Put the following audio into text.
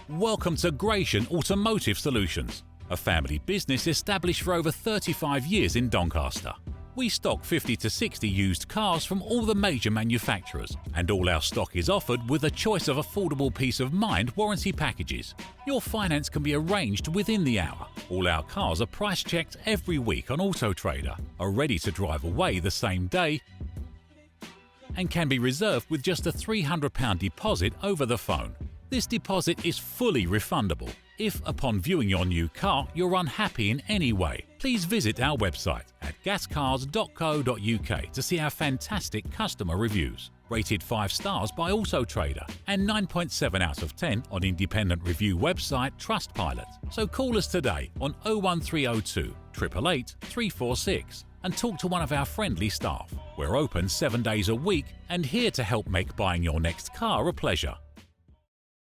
Welcome to Gratian Automotive Solutions, a family business established for over 35 years in Doncaster. We stock 50 to 60 used cars from all the major manufacturers, and all our stock is offered with a choice of affordable peace of mind warranty packages. Your finance can be arranged within the hour. All our cars are price checked every week on Auto Trader, are ready to drive away the same day, and can be reserved with just a £300 deposit over the phone. This deposit is fully refundable. If, upon viewing your new car, you're unhappy in any way, please visit our website at gascars.co.uk to see our fantastic customer reviews. Rated 5 stars by Auto Trader and 9.7 out of 10 on independent review website Trustpilot. So call us today on 01302 888 346 and talk to one of our friendly staff. We're open 7 days a week and here to help make buying your next car a pleasure.